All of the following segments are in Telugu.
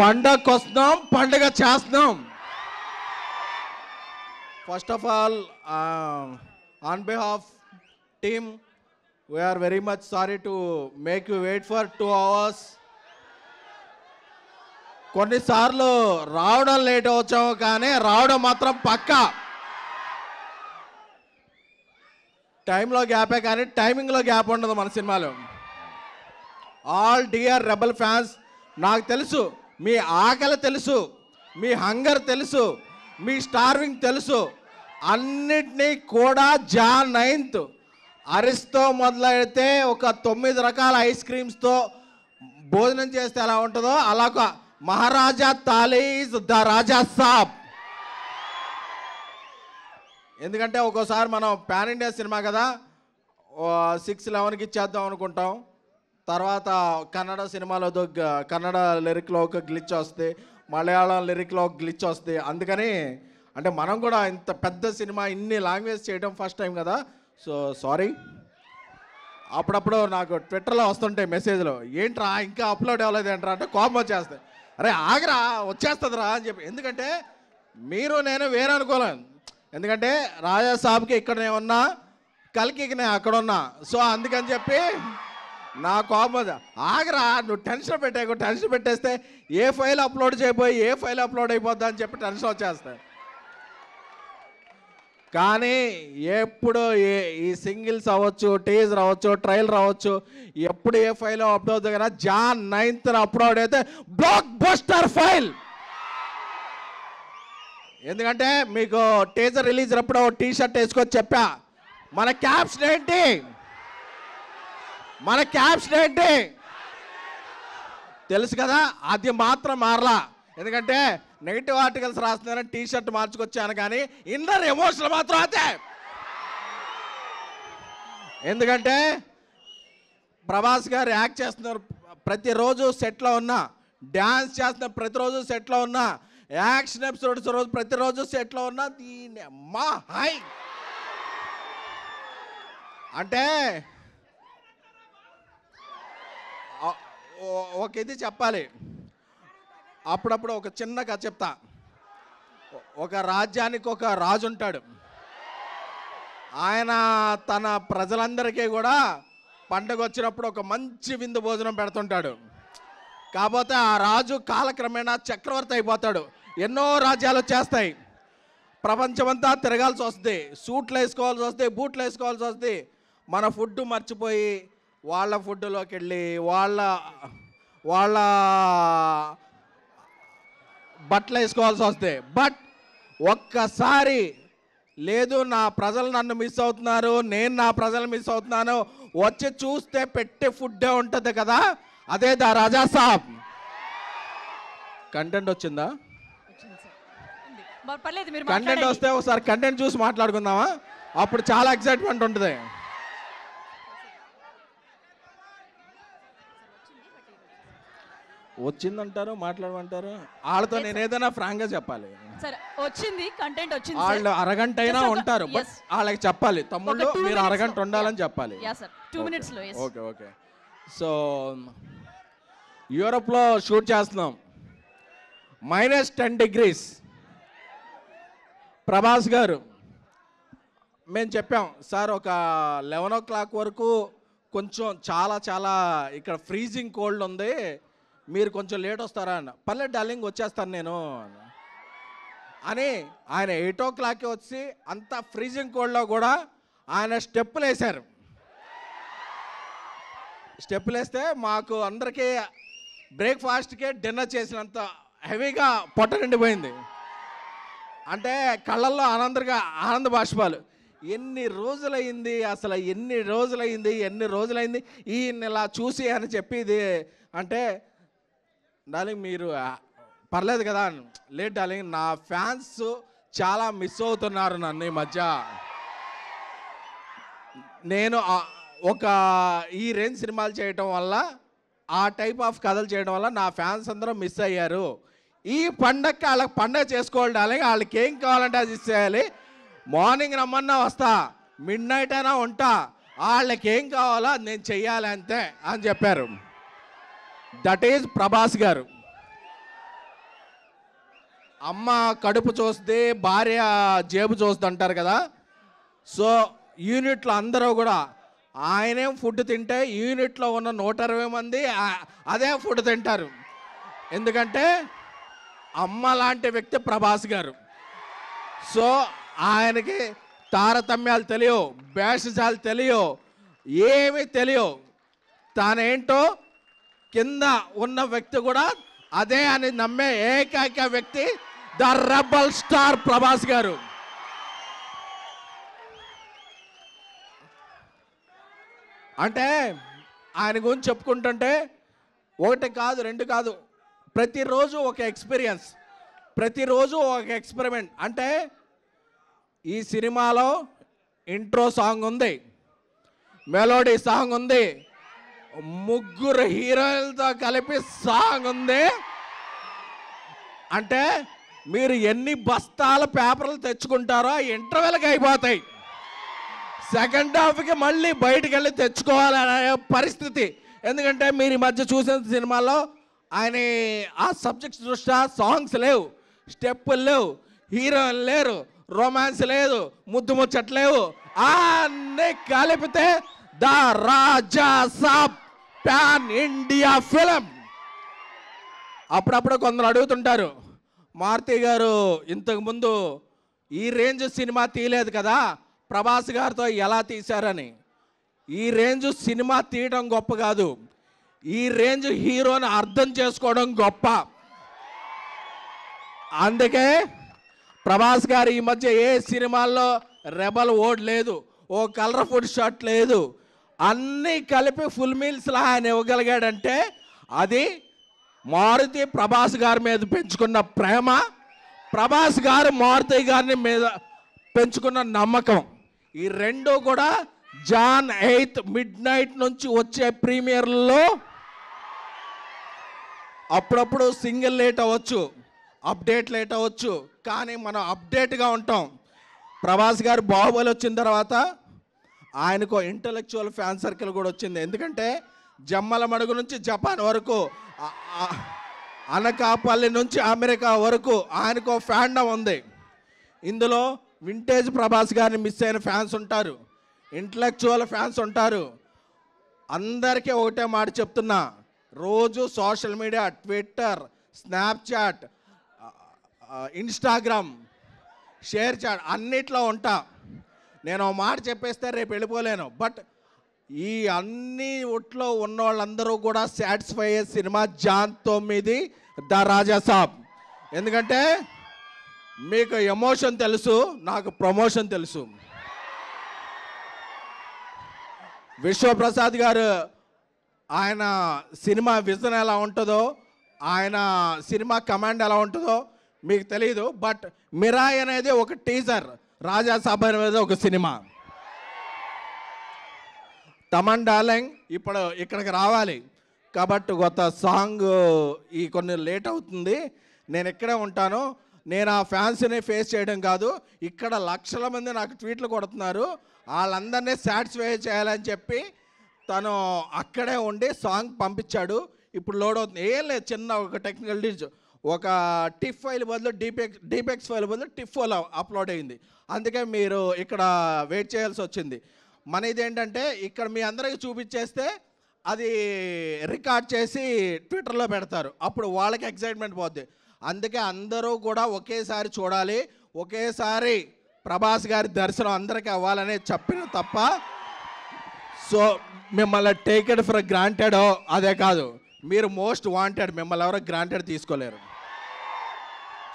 పండగకు వస్తున్నాం, పండగ చేస్తున్నాం. First of all on behalf team we are very much sorry to make you wait for 2 hours. కొన్నిసార్లు రావడం లేట్ అవచ్చాము, కానీ రావడం మాత్రం పక్కా. టైంలో గ్యాపే కానీ టైమింగ్లో గ్యాప్ ఉండదు మన సినిమాలో. ఆల్ డియర్ రెబల్ ఫ్యాన్స్, నాకు తెలుసు మీ ఆకలి తెలుసు, మీ హంగర్ తెలుసు, మీ స్టార్వింగ్ తెలుసు. అన్నిటినీ కూడా Jan 9th అరిస్తో మొదలైతే ఒక 9 రకాల ఐస్ క్రీమ్స్తో భోజనం చేస్తే ఎలా ఉంటుందో అలాగ మహారాజా తాలీ ఈజ్ ద రాజా సాబ్. ఎందుకంటే ఒక్కోసారి మనం పాన్ ఇండియా సినిమా కదా, 6-11కి ఇచ్చేద్దాం అనుకుంటాం. తర్వాత కన్నడ సినిమాలో కన్నడ లిరిక్లో ఒక గ్లిచ్ వస్తే, మలయాళం లిరిక్లో ఒక గ్లిచ్ వస్తే. అందుకని అంటే మనం కూడా ఇంత పెద్ద సినిమా ఇన్ని లాంగ్వేజ్ చేయడం ఫస్ట్ టైం కదా, సో సారీ. అప్పుడప్పుడు నాకు ట్విట్టర్లో వస్తుంటాయి మెసేజ్లు, ఏంట్రా ఇంకా అప్లోడ్ అవ్వలేదు ఏంట్రా అంటే కోపం వచ్చేస్తాయి. అరే ఆగరా, వచ్చేస్తుందిరా అని చెప్పి. ఎందుకంటే మీరు నేను వేరే అనుకోలేను. ఎందుకంటే రాజా సాబ్కి ఇక్కడ నేను ఉన్నా, కల్కికి నేను అక్కడ ఉన్నా. సో అందుకని చెప్పి నా కోపం, ఆగరా నువ్వు టెన్షన్ పెట్టేస్తే ఏ ఫైల్ అప్లోడ్ చేయబోయి ఏ ఫైల్ అప్లోడ్ అయిపోద్దా అని చెప్పి టెన్షన్ వచ్చేస్తాయి. కానీ ఎప్పుడు ఈ సింగిల్స్ అవ్వచ్చు, టీజర్ అవ్వచ్చు, ట్రైలర్ అవ్వచ్చు, ఎప్పుడు ఏ ఫైల్ అప్లోడ్ అవుతుంది కదా, Jan 9th అప్లోడ్ అయితే బ్లాక్ బస్టర్ ఫైల్. ఎందుకంటే మీకు టీజర్ రిలీజ్ అప్పుడు టీ షర్ట్ వేసుకొని చెప్పా, మన క్యాప్షన్ ఏంటి తెలుసు కదా, అది మాత్రం మారలా. ఎందుకంటే నెగిటివ్ ఆర్టికల్స్ రాస్తున్నారని టీ షర్ట్ మార్చుకొచ్చాను, కానీ ఇన్నర్ ఎమోషనల్ మాత్రం అదే. ఎందుకంటే ప్రభాస్ గారు యాక్ట్ చేస్తున్నారు ప్రతిరోజు సెట్లో ఉన్నా, డ్యాన్స్ చేస్తున్నారు ప్రతిరోజు సెట్లో ఉన్నా, యాక్షన్ ఎపిసోడ్స్ రోజు ప్రతిరోజు సెట్లో ఉన్నా. దీని అమ్మా హై అంటే ఒక ఇది చెప్పాలి. అప్పుడప్పుడు ఒక చిన్న కథ చెప్తా. ఒక రాజ్యానికి ఒక రాజు ఉంటాడు. ఆయన తన ప్రజలందరికీ కూడా పండగ వచ్చినప్పుడు ఒక మంచి విందు భోజనం పెడుతుంటాడు. కాకపోతే ఆ రాజు కాలక్రమేణా చక్రవర్తి అయిపోతాడు. ఎన్నో రాజ్యాలు వచ్చేస్తాయి, ప్రపంచమంతా తిరగాల్సి వస్తుంది, సూట్లు వేసుకోవాల్సి వస్తుంది, బూట్లు వేసుకోవాల్సి వస్తుంది. మన ఫుడ్ మర్చిపోయి వాళ్ళ ఫుడ్లోకి వెళ్ళి వాళ్ళ బట్టలు వేసుకోవాల్సి వస్తాయి. బట్ ఒక్కసారి లేదు, నా ప్రజలు నన్ను మిస్ అవుతున్నారు, నేను నా ప్రజలు మిస్ అవుతున్నాను, వచ్చి చూస్తే పెట్టే ఫుడ్డే ఉంటుంది కదా, అదే ద రాజా సాబ్. కంటెంట్ వచ్చిందా? కంటెంట్ వస్తే ఒకసారి కంటెంట్ చూసి మాట్లాడుకుందామా? అప్పుడు చాలా ఎక్సైట్మెంట్ ఉంటుంది. వచ్చిందంటారు, మాట్లాడమంటారు. వాళ్ళతో నేను ఏదైనా ఫ్రాంక్గా చెప్పాలి. వచ్చింది కంటెంట్ వచ్చింది. వాళ్ళు అరగంట అయినా ఉంటారు, బట్ వాళ్ళకి చెప్పాలి, తమ్ముళ్ళు మీరు అరగంట ఉండాలని చెప్పాలి. Okay okay. సో యూరోప్లో షూట్ చేస్తున్నాం, -10 degrees. ప్రభాస్ గారు మేము చెప్పాం, సార్ ఒక 11 o'clock వరకు కొంచెం చాలా ఇక్కడ ఫ్రీజింగ్ కోల్డ్ ఉంది, మీరు కొంచెం లేట్ వస్తారా అన్న. పర్లేదు డార్లింగ్ వచ్చేస్తాను నేను అని ఆయన 8 o'clock వచ్చి అంత ఫ్రీజింగ్ కోల్డ్లో కూడా ఆయన స్టెప్పులు వేశారు. స్టెప్పులు వేస్తే మాకు అందరికీ బ్రేక్ఫాస్ట్కే డిన్నర్ చేసినంత హెవీగా పొట్ట నిండిపోయింది. అంటే కళ్ళల్లో ఆనంద బాష్పాలు. ఎన్ని రోజులైంది అసలు, ఎన్ని రోజులైంది ఈయన ఇలా చూసి అని చెప్పి ఇది అంటే, డార్లింగ్ మీరు పర్లేదు కదా, లేట్ డార్లింగ్, నా ఫ్యాన్స్ చాలా మిస్ అవుతున్నారు నన్ను ఈ మధ్య. నేను ఒక ఈ రేంజ్ సినిమాలు చేయటం వల్ల, ఆ టైప్ ఆఫ్ కథలు చేయడం వల్ల నా ఫ్యాన్స్ అందరూ మిస్ అయ్యారు. ఈ పండగకి వాళ్ళకి పండగ చేసుకోవాలి డార్లింగ్, వాళ్ళకి ఏం కావాలంటే అది ఇచ్చేయాలి. మార్నింగ్ రమ్మన్నా వస్తా, మిడ్ నైట్ అయినా ఉంటా, వాళ్ళకి ఏం కావాలో అది నేను చెయ్యాలి అంతే అని చెప్పారు. దట్ ఈజ్ ప్రభాస్ గారు. అమ్మ కడుపు చూస్తే భార్య జేబు చూస్తుంది అంటారు కదా. సో యూనిట్లో అందరూ కూడా ఆయనేం ఫుడ్ తింటే యూనిట్లో ఉన్న 120 మంది అదే ఫుడ్ తింటారు. ఎందుకంటే అమ్మ లాంటి వ్యక్తి ప్రభాస్ గారు. సో ఆయనకి తారతమ్యాలు తెలియవు, భేషజాలు తెలియవు, ఏమీ తెలియవు. తానేంటో కింద ఉన్న వ్యక్తి కూడా అదే అని నమ్మే ఏకైక వ్యక్తి ద రెబల్ స్టార్ ప్రభాస్ గారు. అంటే ఆయన గురించి చెప్పుకుంటుంటే ఒకటి కాదు, రెండు కాదు, ప్రతిరోజు ఒక ఎక్స్పీరియన్స్, ప్రతిరోజు ఒక ఎక్స్పెరిమెంట్. అంటే ఈ సినిమాలో ఇంట్రో సాంగ్ ఉంది, మెలోడీ సాంగ్ ఉంది, ముగ్గురు హీరోయిన్లతో కలిపి సాంగ్ ఉంది. అంటే మీరు ఎన్ని బస్తాల పేపర్లు తెచ్చుకుంటారో ఇంటర్వెల్కి అయిపోతాయి. సెకండ్ హాఫ్కి మళ్ళీ బయటికి వెళ్ళి తెచ్చుకోవాలనే పరిస్థితి. ఎందుకంటే మీరు ఈ మధ్య చూసిన సినిమాలో ఆయన ఆ సబ్జెక్ట్స్ దృష్ట్యా సాంగ్స్ లేవు, స్టెప్పులు లేవు, హీరోయిన్ లేరు, రొమాన్స్ లేదు, ముద్దు ముచ్చట్లేవు. అన్నీ కలిపితే the Raja Saab pan India film. అప్పుడప్పుడు కొందరు అడుగుతుంటారు, మారుతి గారు ఇంతకుముందు ఈ రేంజ్ సినిమా తీయలేదు కదా, ప్రభాస్ గారితో ఎలా తీశారని. ఈ రేంజ్ సినిమా తీయడం గొప్ప కాదు, ఈ రేంజ్ హీరోని అర్థం చేసుకోవడం గొప్ప. అందుకే ప్రభాస్ గారు ఈ మధ్య ఏ సినిమాల్లో రెబల్ ఓడ్ లేదు, ఓ కలర్ఫుల్ షర్ట్ లేదు, అన్నీ కలిపి ఫుల్ మీల్స్లా ఆయన ఇవ్వగలిగాడంటే అది మారుతి ప్రభాస్ గారి మీద పెంచుకున్న ప్రేమ, ప్రభాస్ గారు మారుతి గారిని మీద పెంచుకున్న నమ్మకం. ఈ రెండు కూడా జాన్ 8 midnight నుంచి వచ్చే ప్రీమియర్లో అప్పుడప్పుడు సింగిల్ లేట్ అవ్వచ్చు, అప్డేట్ లేట్ అవ్వచ్చు, కానీ మనం అప్డేట్గా ఉంటాం. ప్రభాస్ గారు బాహుబలి వచ్చిన తర్వాత ఆయనకు ఇంటలెక్చువల్ ఫ్యాన్ సర్కిల్ కూడా వచ్చింది. ఎందుకంటే జమ్మల మడుగు నుంచి జపాన్ వరకు, అనకాపల్లి నుంచి అమెరికా వరకు ఆయనకు ఫ్యాండమ్ ఉంది. ఇందులో వింటేజ్ ప్రభాస్ గారిని మిస్ అయిన ఫ్యాన్స్ ఉంటారు, ఇంటలెక్చువల్ ఫ్యాన్స్ ఉంటారు. అందరికీ ఒకటే మాట చెప్తున్నా, రోజు social media, Twitter, Snapchat, Instagram, ShareChat అన్నిట్లో ఉంటా. నేను ఒక మాట చెప్పేస్తే రేపు వెళ్ళిపోలేను. బట్ ఈ అన్ని ఒట్లో ఉన్న వాళ్ళందరూ కూడా సాటిస్ఫై అయ్యే సినిమా జాన్ 9 ద రాజా సాబ్. ఎందుకంటే మీకు ఎమోషన్ తెలుసు, నాకు ప్రమోషన్ తెలుసు. విశ్వప్రసాద్ గారు ఆయన సినిమా విజన్ ఎలా ఉంటుందో, ఆయన సినిమా కమాండ్ ఎలా ఉంటుందో మీకు తెలియదు. బట్ మిరాయ్ అనేది ఒక టీజర్, రాజా సాబ్ అనేది ఒక సినిమా. తమన్ డార్లింగ్ ఇప్పుడు ఇక్కడికి రావాలి కాబట్టి కొత్త సాంగ్ ఈ కొన్ని లేట్ అవుతుంది, నేను ఇక్కడే ఉంటాను. నేను ఆ ఫ్యాన్స్ని ఫేస్ చేయడం కాదు, ఇక్కడ లక్షల మంది నాకు ట్వీట్లు కొడుతున్నారు, వాళ్ళందరినీ సాటిస్ఫై చేయాలని చెప్పి తను అక్కడే ఉండి సాంగ్ పంపించాడు. ఇప్పుడు లోడ్ అవుతుంది. ఏం లేదు, చిన్న ఒక టెక్నికల్ డీల్స్, ఒక టిఫ్ ఫైల్ బదులు డీపెక్స్ ఫైల్ బదులు టిఫ్ ఫైల్ అప్లోడ్ అయింది. అందుకే మీరు ఇక్కడ వెయిట్ చేయాల్సి వచ్చింది. మన ఇదేంటంటే ఇక్కడ మీ అందరికీ చూపించేస్తే అది రికార్డ్ చేసి ట్విట్టర్లో పెడతారు, అప్పుడు వాళ్ళకి ఎక్సైట్మెంట్ పోద్ది. అందుకే అందరూ కూడా ఒకేసారి చూడాలి, ఒకేసారి ప్రభాస్ గారి దర్శనం అందరికీ అవ్వాలనే చెప్పిన తప్ప సో మిమ్మల్ని టేక్ ఇట్ ఫర్ గ్రాంటెడ్ అదే కాదు, మీరు మోస్ట్ వాంటెడ్, మిమ్మల్ని ఎవరో గ్రాంటెడ్ తీసుకోలేరు.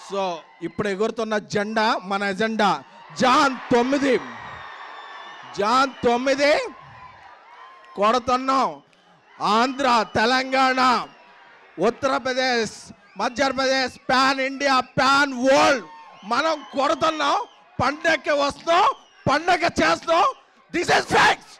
సో ఇప్పుడు ఎగురుతున్న జెండా మన ఎజెండా జాన్ 9 కొడుతున్నాం. Andhra, Telangana, Uttar Pradesh, Madhya Pradesh, pan India, pan world మనం కొడుతున్నాం. పండగకి వస్తాం, పండగ చేస్తాం. This is facts.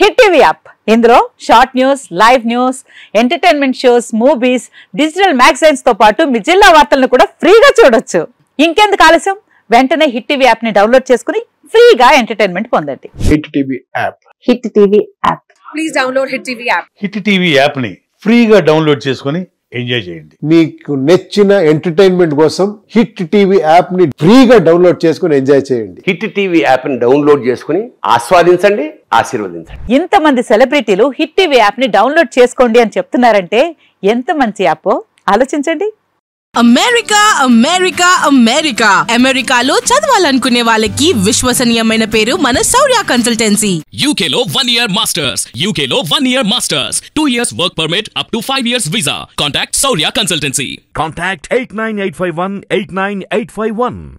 Hit TV app, ఇందులో short news, live news, entertainment shows, movies, digital magazines తో పాటు మీ జిల్లా వార్తలను కూడా ఫ్రీగా చూడొచ్చు. ఇంకెందుకు ఆలస్యం, వెంటనే హిట్ టీవీ యాప్ ని డౌన్లోడ్ చేసుకుని ఫ్రీగా ఎంటర్టైన్మెంట్ పొందండి. Hit TV app. Hit TV app. Please download hit TV app. Hit TV app ని ఫ్రీగా డౌన్లోడ్ చేసుకుని ఎంజాయ్ చేయండి. మీకు నచ్చిన ఎంటర్టైన్మెంట్ కోసం హిట్ టీవీ యాప్ ని ఫ్రీగా డౌన్లోడ్ చేసుకుని ఎంజాయ్ చేయండి. హిట్ టీవీ యాప్ ని డౌన్లోడ్ చేసుకుని ఆస్వాదించండి, ఆశీర్వదించండి. ఇంతమంది సెలబ్రిటీలు హిట్ టీవీ యాప్ ని డౌన్లోడ్ చేసుకోండి అని చెప్తున్నారంటే ఎంత మంచి యాప్ ఆలోచించండి. అమెరికా అమెరికా అమెరికా అమెరికాలో చదవాలనుకునే వాళ్ళకి విశ్వసనీయమైన పేరు మన శౌర్య కన్సల్టెన్సీ. UK లో 1 year masters, UK లో 1 year masters, 2 years work permit up to 5 years visa. Contact Saurya Consultancy. Contact 89851 89851.